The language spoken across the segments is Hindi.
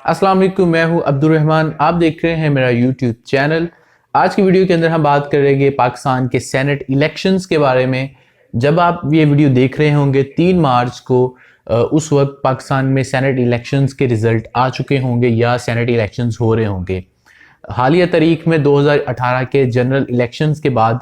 अस्सलाम वालेकुम, मैं हूं अब्दुल रहमान। आप देख रहे हैं मेरा यूट्यूब चैनल। आज की वीडियो के अंदर हम बात करेंगे पाकिस्तान के सेनेट इलेक्शंस के बारे में। जब आप ये वीडियो देख रहे होंगे 3 मार्च को, उस वक्त पाकिस्तान में सेनेट इलेक्शंस के रिजल्ट आ चुके होंगे या सेनेट इलेक्शंस हो रहे होंगे। हालिया तारीख में 2018 के जनरल इलेक्शंस के बाद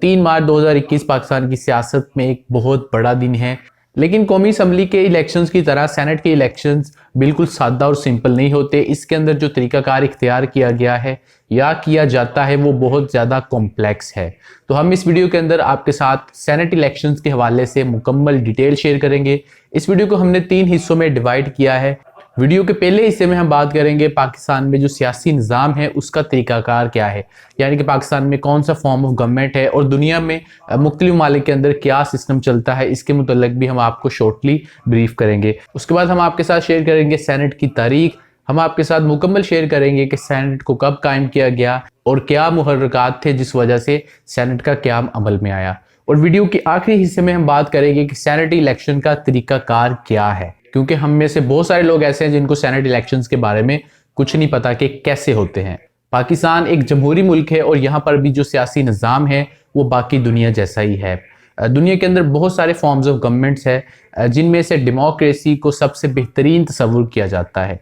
3 मार्च 2021 पाकिस्तान की सियासत में एक बहुत बड़ा दिन है। लेकिन कौमी असम्बली के इलेक्शंस की तरह सेनेट के इलेक्शंस बिल्कुल सादा और सिंपल नहीं होते। इसके अंदर जो तरीकाकार इख्तियार किया गया है या किया जाता है वो बहुत ज़्यादा कॉम्प्लेक्स है। तो हम इस वीडियो के अंदर आपके साथ सेनेट इलेक्शंस के हवाले से मुकम्मल डिटेल शेयर करेंगे। इस वीडियो को हमने 3 हिस्सों में डिवाइड किया है। वीडियो के पहले हिस्से में हम बात करेंगे पाकिस्तान में जो सियासी निज़ाम है उसका तरीकाकार क्या है, यानी कि पाकिस्तान में कौन सा फॉर्म ऑफ गवर्नमेंट है और दुनिया में मुख्तलिफ ममालिक के अंदर क्या सिस्टम चलता है, इसके मुतल्लिक भी हम आपको शॉर्टली ब्रीफ करेंगे। उसके बाद हम आपके साथ शेयर करेंगे सेनेट की तारीख। हम आपके साथ मुकम्मल शेयर करेंगे कि सेनेट को कब कायम किया गया और क्या मुहर्रकात थे जिस वजह से सेनेट का क़याम अमल में आया। और वीडियो के आखिरी हिस्से में हम बात करेंगे कि सेनेट इलेक्शन का तरीकाकार क्या है, क्योंकि हम में से बहुत सारे लोग ऐसे हैं जिनको सेनेट इलेक्शंस के बारे में कुछ नहीं पता कि कैसे होते हैं। पाकिस्तान एक जमहूरी मुल्क है और यहाँ पर भी जो सियासी निज़ाम है वो बाकी दुनिया जैसा ही है। दुनिया के अंदर बहुत सारे फॉर्म्स ऑफ गवर्नमेंट्स है जिनमें से डेमोक्रेसी को सबसे बेहतरीन तस्वुर किया जाता है।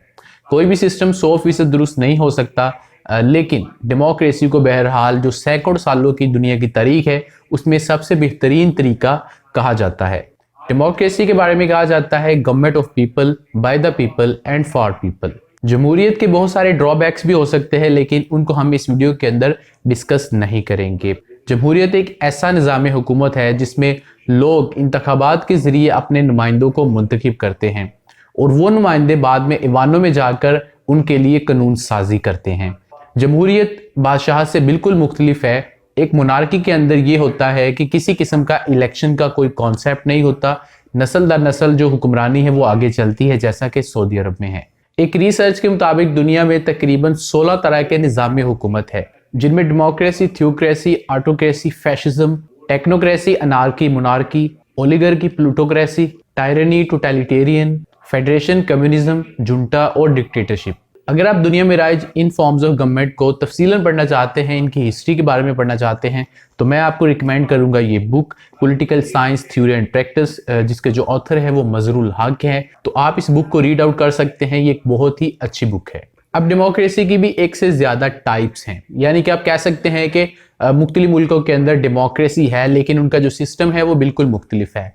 कोई भी सिस्टम 100% दुरुस्त नहीं हो सकता, लेकिन डेमोक्रेसी को बहरहाल जो सैकड़ों सालों की दुनिया की तारीख है उसमें सबसे बेहतरीन तरीका कहा जाता है। डेमोक्रेसी के बारे में कहा जाता है government of people, by the people and for people. जमहूरियत के बहुत सारे ड्रॉबैक्स भी हो सकते हैं, लेकिन उनको हम इस वीडियो के अंदर डिस्कस नहीं करेंगे। जमहूरियत एक ऐसा निज़ाम हुकूमत है जिसमें लोग इंतखाबात के ज़रिए अपने नुमाइंदों को मुंतखब करते हैं और वो नुमाइंदे बाद में ईवानों में जाकर उनके लिए कानून साजी करते हैं। जमहूरियत बादशाह से बिल्कुल मुख्तलिफ है। एक मोनार्की के अंदर ये होता है कि किसी किस्म का इलेक्शन का कोई कॉन्सेप्ट नहीं होता। नस्ल दर नस्ल जो हुक्मरानी है वो आगे चलती है, जैसा कि सऊदी अरब में है। एक रिसर्च के मुताबिक दुनिया में तकरीबन 16 तरह के निज़ाम हुकूमत है, जिनमें democracy, theocracy, autocracy, fascism, technocracy, anarchy, monarchy, oligarchy, plutocracy, tyranny, totalitarian, federation, communism, junta और डिक्टेटरशिप। अगर आप दुनिया में rise in forms of government को तफसीलन पढ़ना चाहते हैं, इनकी हिस्ट्री के बारे में पढ़ना चाहते हैं, तो मैं आपको रिकमेंड करूंगा ये book political science theory and practice, जिसके जो ऑथर है वो मजरुल हक है। तो आप इस बुक को रीड आउट कर सकते हैं, ये एक बहुत ही अच्छी बुक है। अब डेमोक्रेसी की भी एक से ज़्यादा टाइप्स हैं, यानी कि आप कह सकते हैं कि मुख्तलिफ मुल्कों के अंदर डेमोक्रेसी है लेकिन उनका जो सिस्टम है वो बिल्कुल मुख्तलिफ है।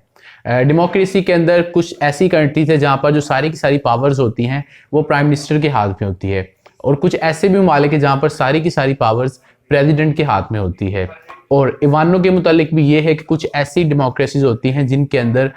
डेमोक्रेसी के अंदर कुछ ऐसी कंट्रीज है जहाँ पर जो सारी की सारी पावर्स होती हैं वो प्राइम मिनिस्टर के हाथ में होती है, और कुछ ऐसे भी ममालिक है जहाँ पर सारी की सारी पावर्स प्रेसिडेंट के हाथ में होती है। और ईवानों के मुतालिक भी ये है कि कुछ ऐसी डेमोक्रेसीज होती हैं जिनके अंदर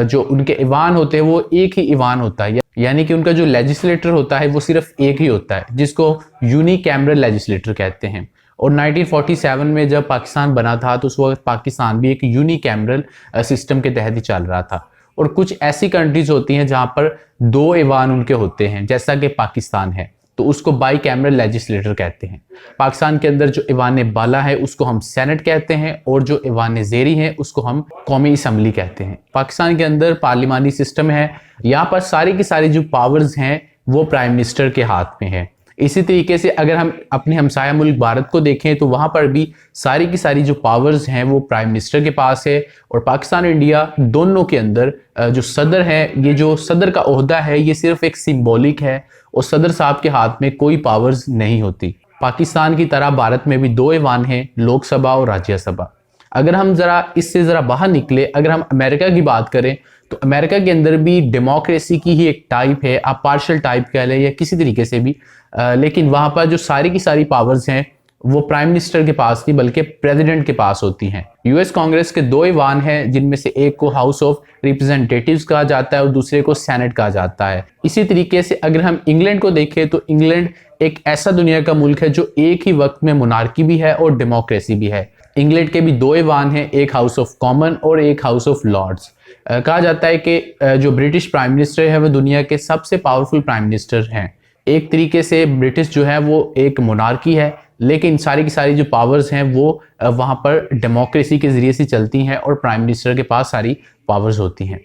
जो उनके ईवान होते हैं वो एक ही ईवान होता है, यानी कि उनका जो लेजिस्लेटर होता है वो सिर्फ एक ही होता है, जिसको यूनिकैमरल लेजिस्लेटर कहते हैं। और 1947 में जब पाकिस्तान बना था तो उस वक्त पाकिस्तान भी एक यूनिकैमरल सिस्टम के तहत ही चल रहा था। और कुछ ऐसी कंट्रीज होती हैं जहां पर 2 ईवान उनके होते हैं, जैसा कि पाकिस्तान है, तो उसको बाई कैमरल लेजिस्लेटर कहते हैं। पाकिस्तान के अंदर जो ईवान बाला है उसको हम सेनेट कहते हैं और जो ईवान ज़ेरी है उसको हम कौमी असम्बली कहते हैं। पाकिस्तान के अंदर पार्लिमानी सिस्टम है, यहाँ पर सारी की सारी जो पावर्स हैं वो प्राइम मिनिस्टर के हाथ में है। इसी तरीके से अगर हम अपने हमसाया मुल्क भारत को देखें तो वहाँ पर भी सारी की सारी जो पावर्स हैं वो प्राइम मिनिस्टर के पास है। और पाकिस्तान इंडिया दोनों के अंदर जो सदर है, ये जो सदर का ओहदा है ये सिर्फ एक सिंबॉलिक है और सदर साहब के हाथ में कोई पावर्स नहीं होती। पाकिस्तान की तरह भारत में भी 2 ईवान हैं, लोकसभा और राज्यसभा। अगर हम इससे ज़रा बाहर निकले, अगर हम अमेरिका की बात करें तो अमेरिका के अंदर भी डेमोक्रेसी की ही एक टाइप है, आप पार्शियल टाइप कह लें या किसी तरीके से भी, लेकिन वहाँ पर जो सारी की सारी पावर्स हैं वो प्राइम मिनिस्टर के पास नहीं बल्कि प्रेसिडेंट के पास होती हैं। यूएस कांग्रेस के 2 ईवान हैं, जिनमें से एक को हाउस ऑफ रिप्रेजेंटेटिव्स कहा जाता है और दूसरे को सेनेट कहा जाता है। इसी तरीके से अगर हम इंग्लैंड को देखें तो इंग्लैंड एक ऐसा दुनिया का मुल्क है जो एक ही वक्त में मोनार्की भी है और डेमोक्रेसी भी है। इंग्लैंड के भी 2 ईवान हैं, एक हाउस ऑफ कॉमन और एक हाउस ऑफ लॉर्ड्स। कहा जाता है कि जो ब्रिटिश प्राइम मिनिस्टर है वो दुनिया के सबसे पावरफुल प्राइम मिनिस्टर हैं। एक तरीके से ब्रिटिश जो है वो एक मोनार्की है, लेकिन सारी की सारी जो पावर्स हैं वो वहाँ पर डेमोक्रेसी के ज़रिए से चलती हैं और प्राइम मिनिस्टर के पास सारी पावर्स होती हैं।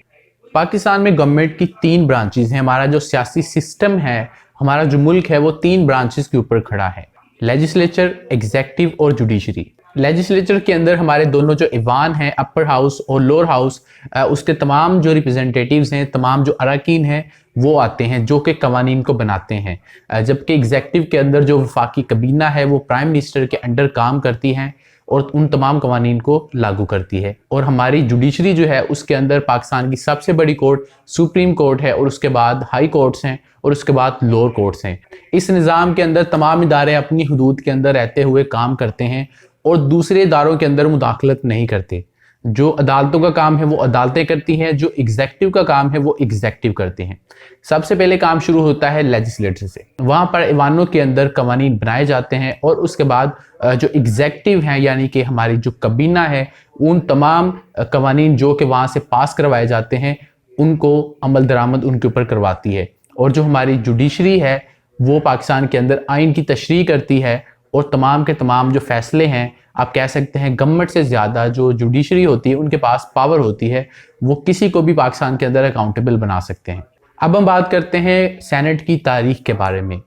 पाकिस्तान में गवर्नमेंट की 3 ब्रांचेज हैं। हमारा जो सियासी सिस्टम है हमारा जो मुल्क है वो 3 ब्रांचेस के ऊपर खड़ा है, लेजिस्लेचर, एग्जेक्टिव और जुडिशरी। लेजिस्लेचर के अंदर हमारे दोनों जो ईवान हैं, अपर हाउस और लोअर हाउस, उसके तमाम जो रिप्रेजेंटेटिव्स हैं, तमाम जो अरकान हैं वो आते हैं जो कि कवानीन को बनाते हैं। जबकि एग्जेक्टिव के अंदर जो वफाकी कबीना है वो प्राइम मिनिस्टर के अंडर काम करती हैं और उन तमाम कवानीन को लागू करती है। और हमारी जुडिशरी जो है उसके अंदर पाकिस्तान की सबसे बड़ी कोर्ट सुप्रीम कोर्ट है, और उसके बाद हाई कोर्ट्स हैं, और उसके बाद लोअर कोर्ट्स हैं। इस निज़ाम के अंदर तमाम इदारे अपनी हदूद के अंदर रहते हुए काम करते हैं और दूसरे इदारों के अंदर मुदाखलत नहीं करते। जो अदालतों का काम है वो अदालतें करती हैं, जो एग्जेक्टिव का काम है वो एग्जेक्टिव करते हैं। सबसे पहले काम शुरू होता है लेजिस्लेटर से, वहाँ पर ईवानों के अंदर कवानीन बनाए जाते हैं, और उसके बाद जो एग्जेक्टिव हैं यानी कि हमारी जो कबीना है उन तमाम कवानीन जो कि वहाँ से पास करवाए जाते हैं उनको अमल दरामद उनके ऊपर करवाती है। और जो हमारी जुडिशरी है वो पाकिस्तान के अंदर आइन की तशरीह करती है, और तमाम के तमाम जो फैसले हैं, आप कह सकते हैं गवर्नमेंट से ज़्यादा जो जुडिशरी होती है उनके पास पावर होती है, वो किसी को भी पाकिस्तान के अंदर अकाउंटेबल बना सकते हैं। अब हम बात करते हैं सेनेट की तारीख के बारे में।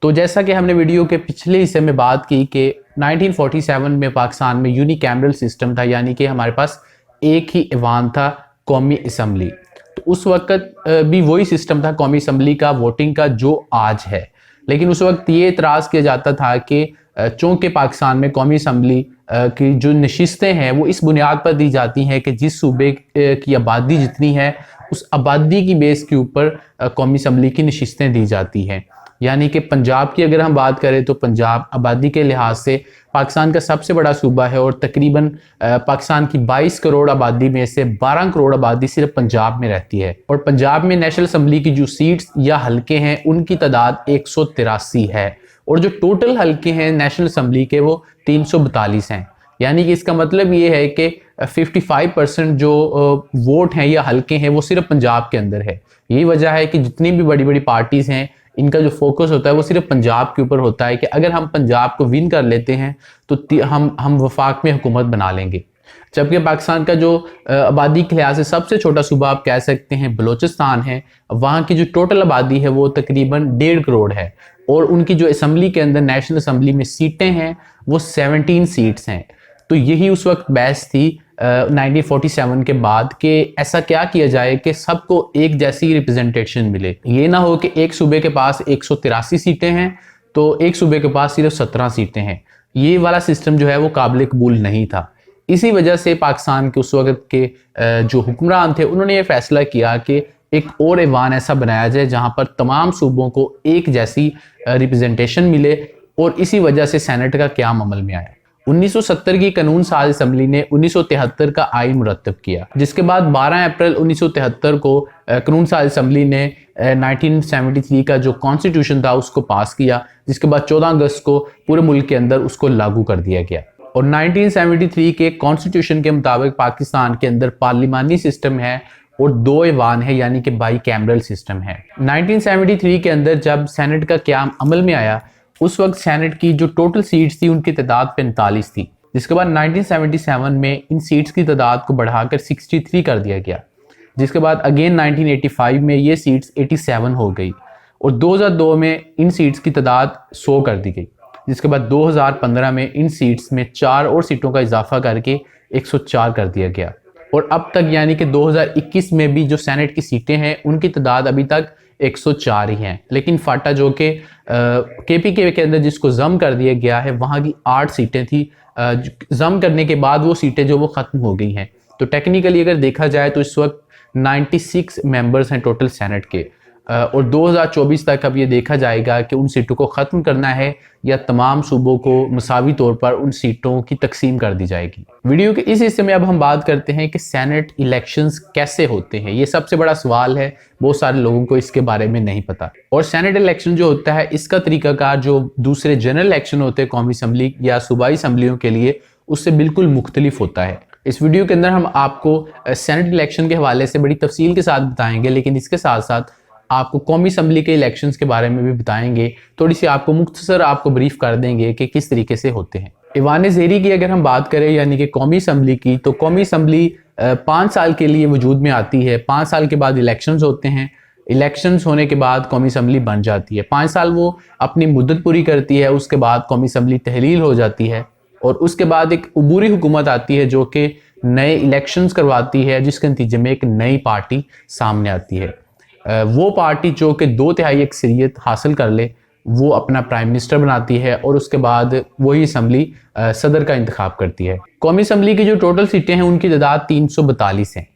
तो जैसा कि हमने वीडियो के पिछले हिस्से में बात की कि 1947 में पाकिस्तान में यूनिकैमरल सिस्टम था, यानी कि हमारे पास एक ही ईवान था, कौमी असम्बली। तो उस वक्त भी वही सिस्टम था कौमी असम्बली का, वोटिंग का, जो आज है। लेकिन उस वक्त ये इतराज़ किया जाता था कि चूँकि पाकिस्तान में कौमी असम्बली की जो नशिस्तें हैं वो इस बुनियाद पर दी जाती हैं कि जिस सूबे की आबादी जितनी है उस आबादी की बेस के ऊपर कौमी असम्बली की नशिस्तें दी जाती हैं। यानी कि पंजाब की अगर हम बात करें तो पंजाब आबादी के लिहाज से पाकिस्तान का सबसे बड़ा सूबा है, और तकरीबन पाकिस्तान की 22 करोड़ आबादी में से 12 करोड़ आबादी सिर्फ पंजाब में रहती है। और पंजाब में नेशनल असम्बली की जो सीट्स या हल्के हैं उनकी तादाद 183 है, और जो टोटल हल्के हैं नेशनल असम्बली के वो 342 हैं। यानी कि इसका मतलब ये है कि 55% जो वोट हैं या हल्के हैं वो सिर्फ पंजाब के अंदर है। यही वजह है कि जितनी भी बड़ी बड़ी पार्टीज़ हैं इनका जो फोकस होता है वो सिर्फ पंजाब के ऊपर होता है कि अगर हम पंजाब को विन कर लेते हैं तो हम वफाक में हुकूमत बना लेंगे। जबकि पाकिस्तान का जो आबादी के लिहाज से सबसे छोटा सूबा आप कह सकते हैं बलोचिस्तान है, वहाँ की जो टोटल आबादी है वो तकरीबन 1.5 करोड़ है, और उनकी जो असम्बली के अंदर नेशनल असम्बली में सीटें हैं वो 17 सीट्स हैं। तो यही उस वक्त बहस थी 1947 के बाद कि ऐसा क्या किया जाए कि सबको एक जैसी रिप्रेजेंटेशन मिले। ये ना हो कि एक सूबे के पास 183 सीटें हैं तो एक सूबे के पास सिर्फ 17 सीटें हैं। ये वाला सिस्टम जो है वो काबिल कबूल नहीं था। इसी वजह से पाकिस्तान के उस वक्त के जो हुक्मरान थे उन्होंने ये फैसला किया कि एक और ईवान ऐसा बनाया जाए जहां पर तमाम सूबों को एक जैसी रिप्रेजेंटेशन मिले, और इसी वजह से सेनेट का क़याम अमल में आया। 1970 की कानून साज असम्बली ने 1973 का आइन मुरतब किया, जिसके बाद 12 अप्रैल 1973 को कानून साज असम्बली ने 1973 का जो कॉन्स्टिट्यूशन था उसको पास किया, जिसके बाद 14 अगस्त को पूरे मुल्क के अंदर उसको लागू कर दिया गया। और 1973 के कॉन्स्टिट्यूशन के मुताबिक पाकिस्तान के अंदर पार्लिमानी सिस्टम है और 2 ईवान है, यानी कि बाई कैमरल सिस्टम है। 1973 के अंदर जब सेनेट का क़याम अमल में आया उस वक्त सेनेट की जो टोटल सीट्स थी उनकी तादाद 45 थी, जिसके बाद 1977 में इन सीट्स की तादाद को बढ़ाकर 63 कर दिया गया, जिसके बाद अगेन 1985 में ये सीट्स 87 हो गई, और 2002 में इन सीट्स की तादाद 100 कर दी गई, जिसके बाद 2015 में इन सीट्स में 4 और सीटों का इजाफा करके 104 कर दिया गया। और अब तक यानी कि 2021 में भी जो सेनेट की सीटें हैं उनकी तादाद अभी तक 104 ही हैं। लेकिन फाटा जो कि KPK के अंदर जिसको जम कर दिया गया है वहाँ की 8 सीटें थी, जम करने के बाद वो सीटें जो वो ख़त्म हो गई हैं। तो टेक्निकली अगर देखा जाए तो इस वक्त 96 मेंबर्स हैं टोटल सेनेट के, और 2024 तक अब ये देखा जाएगा कि उन सीटों को ख़त्म करना है या तमाम सूबों को मसावी तौर पर उन सीटों की तकसीम कर दी जाएगी। वीडियो के इस हिस्से में अब हम बात करते हैं कि सेनेट इलेक्शंस कैसे होते हैं। ये सबसे बड़ा सवाल है, बहुत सारे लोगों को इसके बारे में नहीं पता। और सेनेट इलेक्शन जो होता है इसका तरीकाकार जो दूसरे जनरल इलेक्शन होते हैं कौमी असम्बली या सूबाई असम्बलियों के लिए, उससे बिल्कुल मुख्तलिफ होता है। इस वीडियो के अंदर हम आपको सेनेट इलेक्शन के हवाले से बड़ी तफसील के साथ बताएंगे, लेकिन इसके साथ साथ आपको कौमी असम्बली के इलेक्शंस के बारे में भी बताएंगे। थोड़ी सी आपको मुख्तसर आपको ब्रीफ कर देंगे कि किस तरीके से होते हैं। ईवान ज़ेरी की अगर हम बात करें यानी कि कौमी असम्बली की, तो कौमी असम्बली 5 साल के लिए वजूद में आती है। 5 साल के बाद इलेक्शंस होते हैं। इलेक्शंस होने के बाद कौमी असम्बली बन जाती है। 5 साल वो अपनी मुद्दत पूरी करती है, उसके बाद कौमी असम्बली तहलील हो जाती है और उसके बाद एक अबूरी हुकूमत आती है जो कि नए इलेक्शंस करवाती है, जिसके नतीजे में एक नई पार्टी सामने आती है। वो पार्टी जो कि 2/3 अक्सरियत हासिल कर ले वो अपना प्राइम मिनिस्टर बनाती है और उसके बाद वही असम्बली सदर का इंतखाब करती है। कौमी असम्बली की जो टोटल सीटें हैं उनकी तादाद 342 हैं,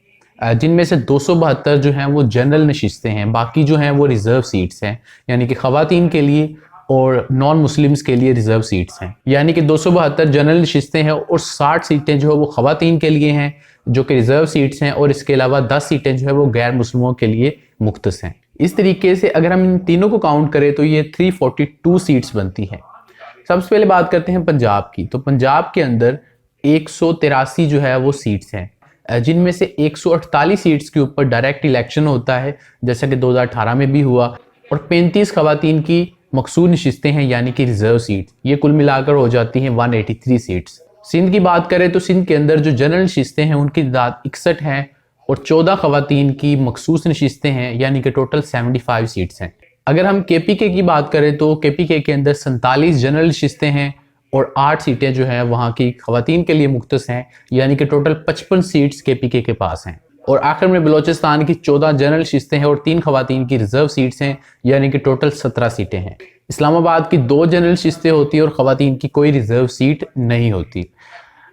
जिनमें से 272 जो हैं वो जनरल नशिस्तें हैं, बाकी जो हैं वो रिजर्व सीट्स हैं, यानी कि ख़वातीन के लिए और नॉन मुस्लिम्स के लिए रिजर्व सीट्स हैं। यानी कि 272 जनरल नशिस्तें हैं और 60 सीटें जो है वो ख़वातीन के लिए हैं जो कि रिजर्व सीट्स हैं, और इसके अलावा 10 सीटें जो है वो गैर मुस्लिमों के लिए मुख्तस हैं। इस तरीके से अगर हम इन तीनों को काउंट करें तो ये 342 सीट्स बनती हैं। सबसे पहले बात करते हैं पंजाब की। तो पंजाब के अंदर 183 जो है वो सीट्स हैं, जिनमें से 148 सीट्स के ऊपर डायरेक्ट इलेक्शन होता है जैसा कि 2018 में भी हुआ, और 35 ख़वातीन की मखसूस नशिस्तें हैं यानी कि रिजर्व सीट। ये कुल मिलाकर हो जाती हैं 183 सीट्स। सिंध की बात करें तो सिंध के अंदर जो जनरल नशिस्तें हैं उनकी तादाद 61 हैं और 14 ख़वातीन की मखसूस नशिस्तें हैं यानी कि टोटल 75 सीट्स हैं। अगर हम केपीके की बात करें तो केपीके के अंदर 47 जनरल नशिस्तें हैं और 8 सीटें जो हैं वहाँ की ख़वातीन के लिए मुख्तस हैं, यानी कि टोटल 55 सीट्स केपीके के पास हैं। और आखिर में बलोचिस्तान की 14 जनरल नशिस्तें हैं और 3 ख़वातीन की रिजर्व सीट्स हैं, यानी कि टोटल 17 सीटें हैं। इस्लामाबाद की 2 जनरल नशिस्तें होती हैं और ख़वातीन की कोई रिजर्व सीट नहीं होती।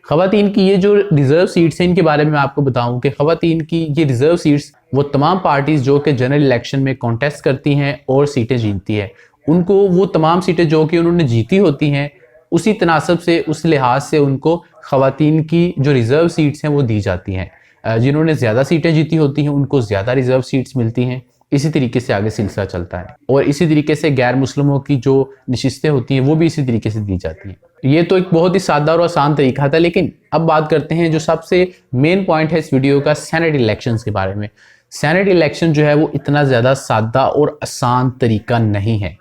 ख़वातीन की ये जो रिजर्व सीट्स हैं इनके बारे में मैं आपको बताऊं कि ख़वातीन की ये रिजर्व सीट्स वो तमाम पार्टीज़ जो कि जनरल इलेक्शन में कॉन्टेस्ट करती हैं और सीटें जीतती है, उनको वो तमाम सीटें जो कि उन्होंने जीती होती हैं उसी तनासब से, उस लिहाज से उनको ख़वातीन की जो रिज़र्व सीट्स हैं वो दी जाती हैं। जिन्होंने ज़्यादा सीटें जीती होती हैं उनको ज़्यादा रिज़र्व सीट्स मिलती हैं। इसी तरीके से आगे सिलसिला चलता है और इसी तरीके से गैर मुस्लिमों की जो नशिस्तें होती हैं वो भी इसी तरीके से दी जाती हैं। ये तो एक बहुत ही सादा और आसान तरीका था, लेकिन अब बात करते हैं जो सबसे मेन पॉइंट है इस वीडियो का, सेनेट इलेक्शंस के बारे में। सेनेट इलेक्शन जो है वो इतना ज़्यादा सादा और आसान तरीका नहीं है,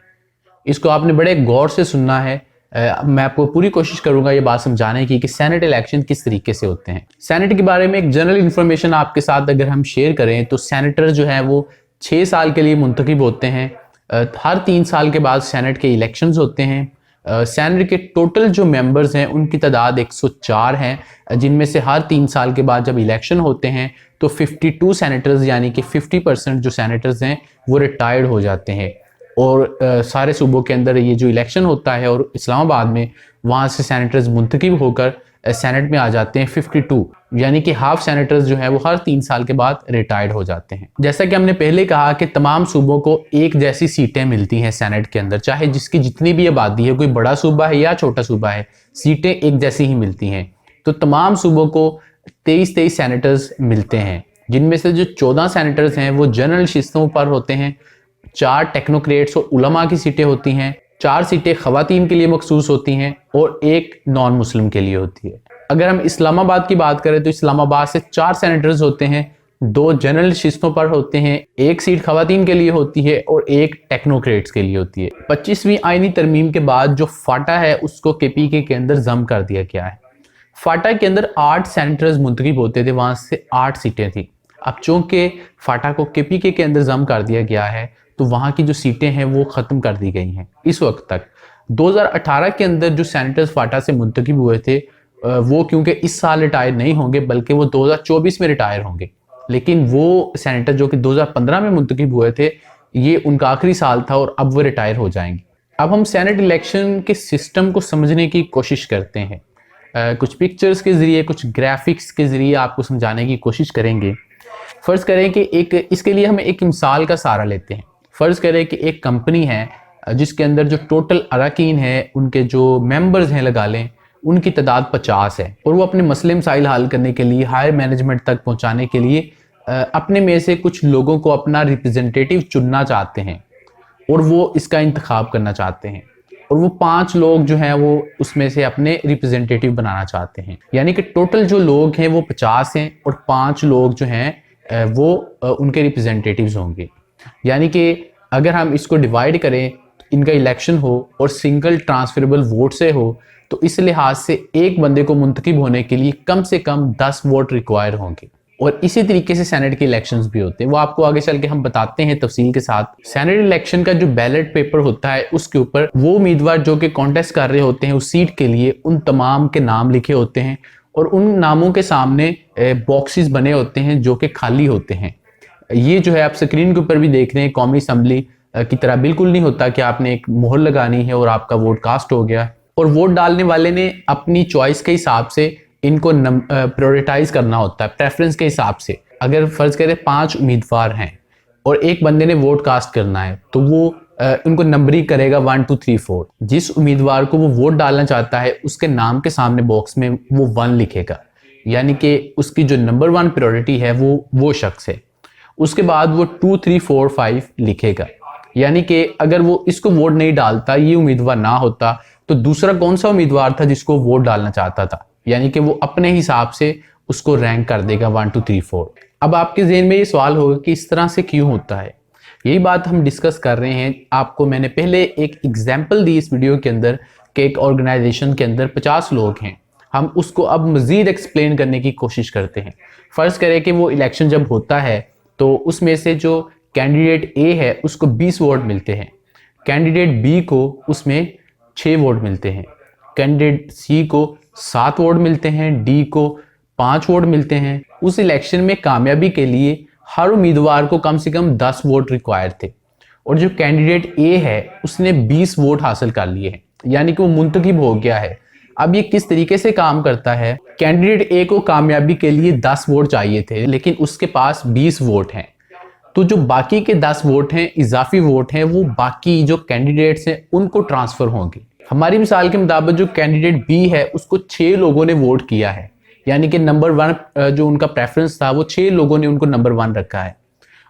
इसको आपने बड़े गौर से सुनना है। मैं आपको पूरी कोशिश करूंगा ये बात समझाने की कि सेनेट इलेक्शन किस तरीके से होते हैं। सेनेट के बारे में एक जनरल इन्फॉर्मेशन आपके साथ अगर हम शेयर करें तो सेनेटर जो है वो 6 साल के लिए मुंतखब होते हैं। हर 3 साल के बाद सेनेट के इलेक्शंस होते हैं। सेनेट के टोटल जो मेंबर्स हैं उनकी तादाद 104 हैं, जिनमें से हर 3 साल के बाद जब इलेक्शन होते हैं तो 52 सेनेटर्स यानी कि 50% जो सेनेटर्स हैं वो रिटायर्ड हो जाते हैं। और सारे सूबों के अंदर ये जो इलेक्शन होता है और इस्लामाबाद में वहाँ से सेनेटर्स मुंतखब होकर सेनेट में आ जाते हैं 52, यानी कि हाफ सेनेटर्स जो है वो हर 3 साल के बाद रिटायर्ड हो जाते हैं। जैसा कि हमने पहले कहा कि तमाम सूबों को एक जैसी सीटें मिलती हैं सेनेट के अंदर, चाहे जिसकी जितनी भी आबादी है, कोई बड़ा सूबा है या छोटा सूबा है, सीटें एक जैसी ही मिलती हैं। तो तमाम सूबों को 23 सेनेटर्स मिलते हैं, जिनमें से जो 14 सेनेटर्स हैं वो जनरल नशिस्तों पर होते हैं, 4 टेक्नोक्रेट्स और उलमा की सीटें होती हैं, 4 सीटें ख़वातीन के लिए मखसूस होती हैं और 1 नॉन मुस्लिम के लिए होती है। अगर हम इस्लामाबाद की बात करें तो इस्लामाबाद से 4 सेनेटर्स होते हैं, 2 जनरल नशिस्तों पर होते हैं, 1 सीट ख़वातीन के लिए होती है और 1 टेक्नोक्रेट्स के लिए होती है। 25वीं आईनी तरमीम के बाद जो फाटा है उसको केपीके के अंदर जम कर दिया गया है। फाटा के अंदर 8 सेनेटर्स मुंतखब होते थे, वहाँ से 8 सीटें थी। अब चूंकि फाटा को केपीके के अंदर जम कर दिया गया है तो वहाँ की जो सीटें हैं वो ख़त्म कर दी गई हैं इस वक्त तक। 2018 के अंदर जो सेनेटर्स फाटा से मुंतखब हुए थे वो क्योंकि इस साल रिटायर नहीं होंगे बल्कि वो 2024 में रिटायर होंगे, लेकिन वो सेनेटर जो कि 2015 में मुंतखब हुए थे ये उनका आखिरी साल था और अब वो रिटायर हो जाएंगे। अब हम सेनेट इलेक्शन के सिस्टम को समझने की कोशिश करते हैं, कुछ पिक्चर्स के ज़रिए, कुछ ग्राफिक्स के ज़रिए आपको समझाने की कोशिश करेंगे। फ़र्ज़ करें कि इसके लिए हम एक मिसाल का सहारा लेते हैं। फ़र्ज़ करें कि एक कंपनी है जिसके अंदर जो टोटल अरकान है, उनके जो मेंबर्स हैं लगा लें, उनकी तादाद 50 है और वो अपने मसले मसाइल हल करने के लिए, हायर मैनेजमेंट तक पहुंचाने के लिए अपने में से कुछ लोगों को अपना रिप्रेजेंटेटिव चुनना चाहते हैं और वो इसका इंतखाब करना चाहते हैं, और वो 5 लोग जो हैं वो उसमें से अपने रिप्रेजेंटेटिव बनाना चाहते हैं। यानी कि टोटल जो लोग हैं वो 50 हैं और 5 लोग जो हैं वो उनके रिप्रेजेंटेटिव्स होंगे। यानी कि अगर हम इसको डिवाइड करें, इनका इलेक्शन हो और सिंगल ट्रांसफरेबल वोट से हो तो इस लिहाज से एक बंदे को मुंतखब होने के लिए कम से कम 10 वोट रिक्वायर होंगे और इसी तरीके से सेनेट के इलेक्शंस भी होते हैं, वो आपको आगे चल के हम बताते हैं तफसील के साथ। सेनेट इलेक्शन का जो बैलेट पेपर होता है उसके ऊपर वो उम्मीदवार जो कि कॉन्टेस्ट कर रहे होते हैं उस सीट के लिए, उन तमाम के नाम लिखे होते हैं और उन नामों के सामने बॉक्सेस बने होते हैं जो कि खाली होते हैं। ये जो है आप स्क्रीन के ऊपर भी देख रहे हैं, कौमी असम्बली की तरह बिल्कुल नहीं होता कि आपने एक मोहर लगानी है और आपका वोट कास्ट हो गया। और वोट डालने वाले ने अपनी चॉइस के हिसाब से इनको प्रायोरिटाइज करना होता है, प्रेफरेंस के हिसाब से। अगर फर्ज करें 5 उम्मीदवार हैं और एक बंदे ने वोट कास्ट करना है तो वो उनको नंबरिंग करेगा 1 2 3 4। जिस उम्मीदवार को वो वोट डालना चाहता है उसके नाम के सामने बॉक्स में वो 1 लिखेगा, यानी कि उसकी जो नंबर 1 प्रायोरिटी है वो शख्स है। उसके बाद वो 2 3 4 5 लिखेगा, यानी कि अगर वो इसको वोट नहीं डालता, ये उम्मीदवार ना होता, तो दूसरा कौन सा उम्मीदवार था जिसको वोट डालना चाहता था, यानी कि वो अपने हिसाब से उसको रैंक कर देगा 1 2 3 4। अब आपके ज़हन में ये सवाल होगा कि इस तरह से क्यों होता है। यही बात हम डिस्कस कर रहे हैं। आपको मैंने पहले एक एग्जाम्पल दी इस वीडियो के अंदर कि एक ऑर्गेनाइजेशन के अंदर 50 लोग हैं। हम उसको अब मज़ीद एक्सप्लेन करने की कोशिश करते हैं। फ़र्ज़ करें कि वो इलेक्शन जब होता है तो उसमें से जो कैंडिडेट ए है उसको 20 वोट मिलते हैं, कैंडिडेट बी को उसमें 6 वोट मिलते हैं, कैंडिडेट सी को 7 वोट मिलते हैं, डी को 5 वोट मिलते हैं। उस इलेक्शन में कामयाबी के लिए हर उम्मीदवार को कम से कम 10 वोट रिक्वायर थे और जो कैंडिडेट ए है उसने 20 वोट हासिल कर लिए हैं, यानी कि वो मुंतखब हो गया है। अब ये किस तरीके से काम करता है, कैंडिडेट ए को कामयाबी के लिए 10 वोट चाहिए थे लेकिन उसके पास 20 वोट हैं, तो जो बाकी के 10 वोट हैं, इजाफी वोट हैं, वो बाकी जो कैंडिडेट्स हैं उनको ट्रांसफर होंगे। हमारी मिसाल के मुताबिक जो कैंडिडेट बी है उसको 6 लोगों ने वोट किया है, यानी कि नंबर 1 जो उनका प्रेफरेंस था वो 6 लोगों ने उनको नंबर 1 रखा है।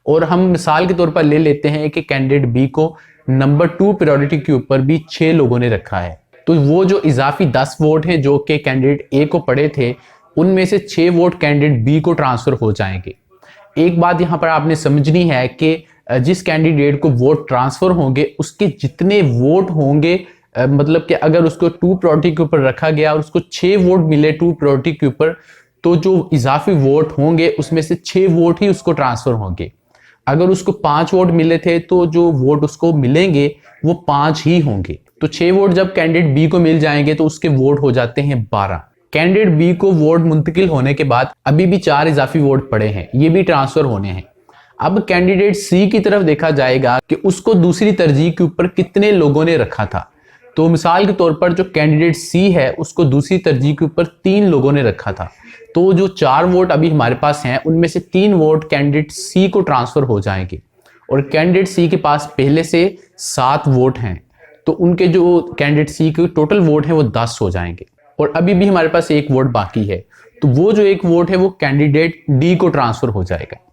और हम मिसाल के तौर पर ले लेते हैं कि कैंडिडेट बी को नंबर 2 प्रायोरिटी के ऊपर भी 6 लोगों ने रखा है, तो वो जो इजाफी 10 वोट हैं जो कि कैंडिडेट ए को पड़े थे उनमें से 6 वोट कैंडिडेट बी को ट्रांसफर हो जाएंगे। एक बात यहाँ पर आपने समझनी है कि जिस कैंडिडेट को वोट ट्रांसफर होंगे उसके जितने वोट होंगे, मतलब कि अगर उसको 2 प्रायोरिटी के ऊपर रखा गया और उसको 6 वोट मिले 2 प्रायोरिटी के ऊपर, तो जो इजाफी वोट होंगे उसमें से 6 वोट ही उसको ट्रांसफर होंगे। अगर उसको 5 वोट मिले थे तो जो वोट उसको मिलेंगे वो 5 ही होंगे। तो 6 वोट जब कैंडिडेट बी को मिल जाएंगे तो उसके वोट हो जाते हैं 12। कैंडिडेट बी को वोट मुंतकिल होने के बाद अभी भी 4 इजाफी वोट पड़े हैं, ये भी ट्रांसफर होने हैं। अब कैंडिडेट सी की तरफ देखा जाएगा कि उसको दूसरी तरजीह के ऊपर कितने लोगों ने रखा था। तो मिसाल के तौर पर जो कैंडिडेट सी है उसको दूसरी तरजीह के ऊपर 3 लोगों ने रखा था, तो जो 4 वोट अभी हमारे पास हैं उनमें से 3 वोट कैंडिडेट सी को ट्रांसफर हो जाएंगे और कैंडिडेट सी के पास पहले से 7 वोट हैं, तो उनके जो कैंडिडेट सी के टोटल वोट हैं वो 10 हो जाएंगे और अभी भी हमारे पास 1 वोट बाकी है, तो वो जो 1 वोट है वो कैंडिडेट डी को ट्रांसफर हो जाएगा।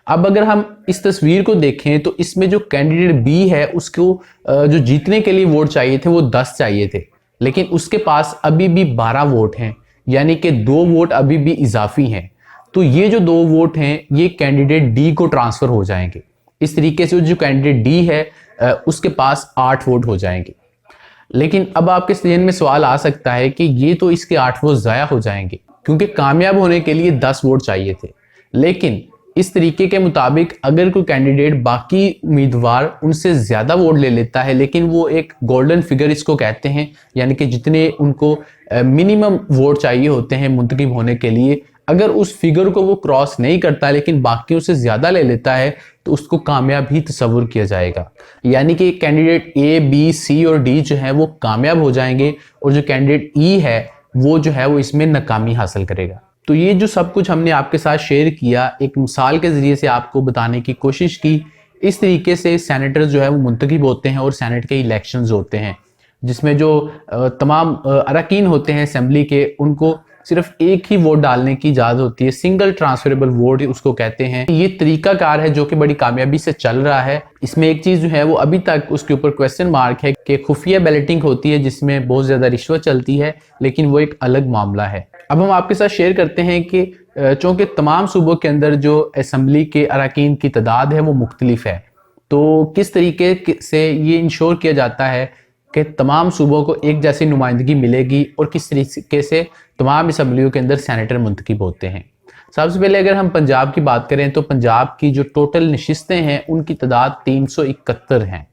अब अगर हम इस तस्वीर को देखें तो इसमें जो कैंडिडेट बी है उसको जो जीतने के लिए वोट चाहिए थे वो 10 चाहिए थे, लेकिन उसके पास अभी भी 12 वोट हैं, यानी कि 2 वोट अभी भी इजाफी हैं। तो ये जो 2 वोट हैं ये कैंडिडेट डी को ट्रांसफर हो जाएंगे। इस तरीके से जो कैंडिडेट डी है उसके पास 8 वोट हो जाएंगे। लेकिन अब आपके ज़हन में सवाल आ सकता है कि ये तो इसके 8 वोट ज़ाया हो जाएंगे क्योंकि कामयाब होने के लिए 10 वोट चाहिए थे। लेकिन इस तरीके के मुताबिक अगर कोई कैंडिडेट बाकी उम्मीदवार उनसे ज़्यादा वोट ले लेता है, लेकिन वो एक गोल्डन फिगर इसको कहते हैं, यानी कि जितने उनको मिनिमम वोट चाहिए होते हैं मुंतखब होने के लिए, अगर उस फिगर को वो क्रॉस नहीं करता लेकिन बाकियों से ज़्यादा ले लेता है तो उसको कामयाब ही तस्वुर किया जाएगा। यानी कि कैंडिडेट ए बी सी और डी जो है वो कामयाब हो जाएंगे और जो कैंडिडेट ई है वो जो है वो इसमें नाकामी हासिल करेगा। तो ये जो सब कुछ हमने आपके साथ शेयर किया, एक मिसाल के ज़रिए से आपको बताने की कोशिश की। इस तरीके से सेनेटर जो है वो मुंतखब होते हैं और सेनेट के इलेक्शंस होते हैं जिसमें जो तमाम अरकान होते हैं असेंबली के, उनको सिर्फ एक ही वोट डालने की इजाज़त होती है। सिंगल ट्रांसफरेबल वोट उसको कहते हैं। ये तरीकाकार है जो कि बड़ी कामयाबी से चल रहा है। इसमें एक चीज़ जो है वो अभी तक उसके ऊपर क्वेश्चन मार्क है कि खुफिया बैलेटिंग होती है जिसमें बहुत ज़्यादा रिश्वत चलती है, लेकिन वो एक अलग मामला है। अब हम आपके साथ शेयर करते हैं कि चूँकि तमाम सूबों के अंदर जो असम्बली के अरकान की तादाद है वो मुख्तलिफ है, तो किस तरीके से ये इंश्योर किया जाता है कि तमाम सूबों को एक जैसी नुमाइंदगी मिलेगी और किस तरीके से तमाम असम्बलियों के अंदर सेनेटर मुंतखब होते हैं। सबसे पहले अगर हम पंजाब की बात करें तो पंजाब की जो टोटल नशिस्तें हैं उनकी तादाद 371 हैं।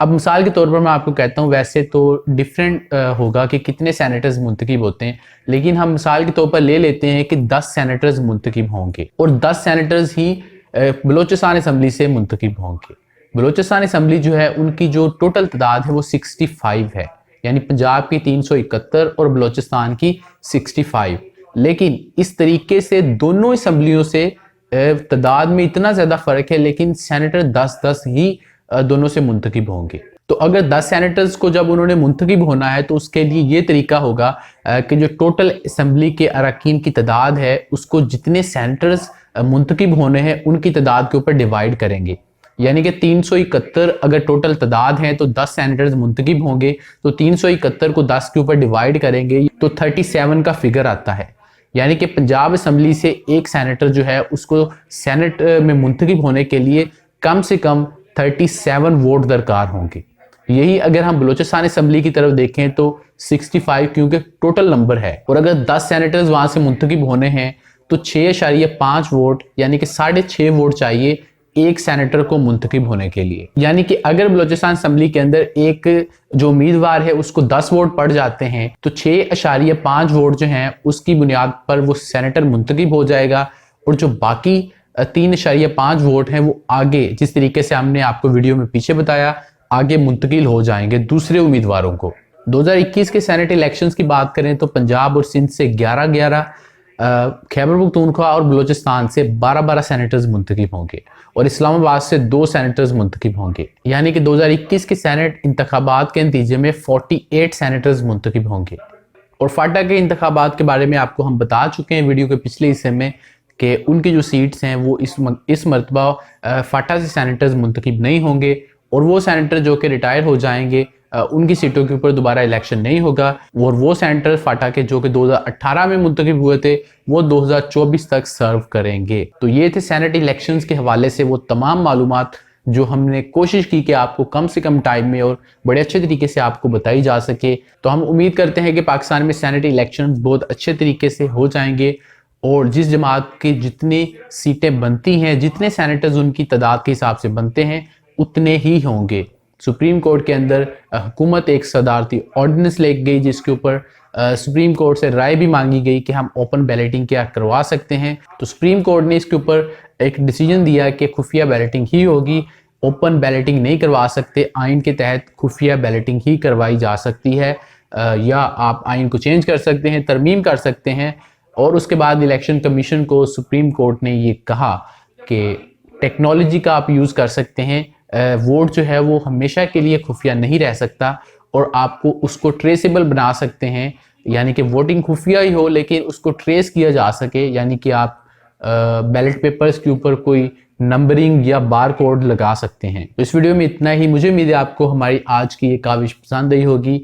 अब मिसाल के तौर पर मैं आपको कहता हूँ, वैसे तो डिफरेंट होगा कि कितने सेनेटर्स मुंतखब होते हैं, लेकिन हम मिसाल के तौर पर ले लेते हैं कि 10 सेनेटर्स मुंतखब होंगे और 10 सेनेटर्स ही बलोचिस्तान असम्बली से मुंतखब होंगे। बलोचिस्तान असम्बली जो है उनकी जो टोटल तादाद है वो 65 है, यानी पंजाब की 371 और बलोचिस्तान की 65। लेकिन इस तरीके से दोनों असम्बलियों से तादाद में इतना ज़्यादा फ़र्क है, लेकिन सेनेटर 10-10 ही दोनों से मुंतखब होंगे। तो अगर 10 सेनेटर्स को जब उन्होंने मुंतखब होना है तो उसके लिए ये तरीका होगा कि जो टोटल असम्बली के अरकान की तादाद है उसको जितने सेनेटर्स मुंतखब होने हैं उनकी तादाद के ऊपर डिवाइड करेंगे। यानी कि 371 अगर टोटल तादाद है तो 10 सेनेटर्स मुंतखब होंगे, तो 371 को 10 के ऊपर डिवाइड करेंगे तो 37 का फिगर आता है। यानी कि पंजाब असम्बली से एक सेनेटर जो है उसको सेनेट में मुंतखब होने के लिए कम से कम 37 वोट दरकार होंगे। यही अगर हम बलोचिस्तान असम्बली की तरफ देखें तो 65 क्योंकि टोटल नंबर है, और अगर 10 सेनेटर्स वहां से मुंतखब होने हैं तो 6.5 वोट यानी कि 6.5 वोट चाहिए एक सेनेटर को मुंतखब होने के लिए। यानी कि अगर बलोचिस्तान असम्बली के अंदर एक जो उम्मीदवार है उसको 10 वोट पड़ जाते हैं तो 6.5 वोट जो हैं उसकी बुनियाद पर वो सेनेटर मुंतखब हो जाएगा, और जो बाकी 3.5 वोट हैं वो आगे, जिस तरीके से हमने आपको वीडियो में पीछे बताया, आगे मुंतकिल हो जाएंगे दूसरे उम्मीदवारों को। 2021 के सेनेट इलेक्शंस की बात करें तो पंजाब और सिंध से 11-11, खैबर पख्तूनख्वा और बलोचिस्तान से 12-12 सेनेटर्स मुंतखब होंगे और इस्लामाबाद से 2 सेनेटर्स मुंतखब होंगे। यानी कि 2021 के सेनेट इंतखाबात के नतीजे में 48 सेनेटर्स मुंतखब होंगे। और फाटा के इंतखाबात के बारे में आपको हम बता चुके हैं वीडियो के पिछले हिस्से में कि उनकी जो सीट्स हैं वो इस मरतबा फाटा से सेनेटर्स मुंतखब नहीं होंगे, और वो सेनेटर जो कि रिटायर हो जाएंगे उनकी सीटों के ऊपर दोबारा इलेक्शन नहीं होगा, और वो सेनेटर फाटा के जो कि 2018 में मुंतखब हुए थे वो 2024 तक सर्व करेंगे। तो ये थे सेनेट इलेक्शंस के हवाले से वो तमाम मालूमात जो हमने कोशिश की कि आपको कम से कम टाइम में और बड़े अच्छे तरीके से आपको बताई जा सके। तो हम उम्मीद करते हैं कि पाकिस्तान में सेनेट इलेक्शंस बहुत अच्छे तरीके से हो जाएंगे, और जिस जमात की जितनी सीटें बनती हैं, जितने सेनेटर्स उनकी तादाद के हिसाब से बनते हैं उतने ही होंगे। सुप्रीम कोर्ट के अंदर हुकूमत एक सदारती ऑर्डिनेंस ले गई जिसके ऊपर सुप्रीम कोर्ट से राय भी मांगी गई कि हम ओपन बैलेटिंग क्या करवा सकते हैं। तो सुप्रीम कोर्ट ने इसके ऊपर एक डिसीजन दिया कि खुफिया बैलेटिंग ही होगी, ओपन बैलेटिंग नहीं करवा सकते। आइन के तहत खुफिया बैलेटिंग ही करवाई जा सकती है, या आप आइन को चेंज कर सकते हैं, तरमीम कर सकते हैं। और उसके बाद इलेक्शन कमीशन को सुप्रीम कोर्ट ने ये कहा कि टेक्नोलॉजी का आप यूज़ कर सकते हैं, वोट जो है वो हमेशा के लिए खुफिया नहीं रह सकता, और आपको उसको ट्रेसेबल बना सकते हैं, यानी कि वोटिंग खुफिया ही हो लेकिन उसको ट्रेस किया जा सके। यानी कि आप बैलेट पेपर्स के ऊपर कोई नंबरिंग या बार कोड लगा सकते हैं। तो इस वीडियो में इतना ही। मुझे उम्मीद है आपको हमारी आज की ये काविश पसंद आई होगी।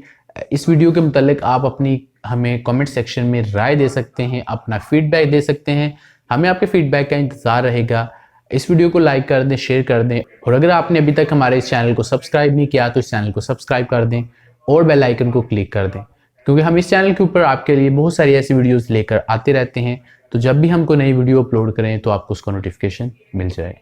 इस वीडियो के मुतालिक आप अपनी हमें कमेंट सेक्शन में राय दे सकते हैं, अपना फीडबैक दे सकते हैं। हमें आपके फीडबैक का इंतज़ार रहेगा। इस वीडियो को लाइक कर दें, शेयर कर दें, और अगर आपने अभी तक हमारे इस चैनल को सब्सक्राइब नहीं किया तो इस चैनल को सब्सक्राइब कर दें और बेल आइकन को क्लिक कर दें, क्योंकि हम इस चैनल के ऊपर आपके लिए बहुत सारी ऐसी वीडियोस लेकर आते रहते हैं। तो जब भी हमको नई वीडियो अपलोड करें तो आपको उसका नोटिफिकेशन मिल जाए।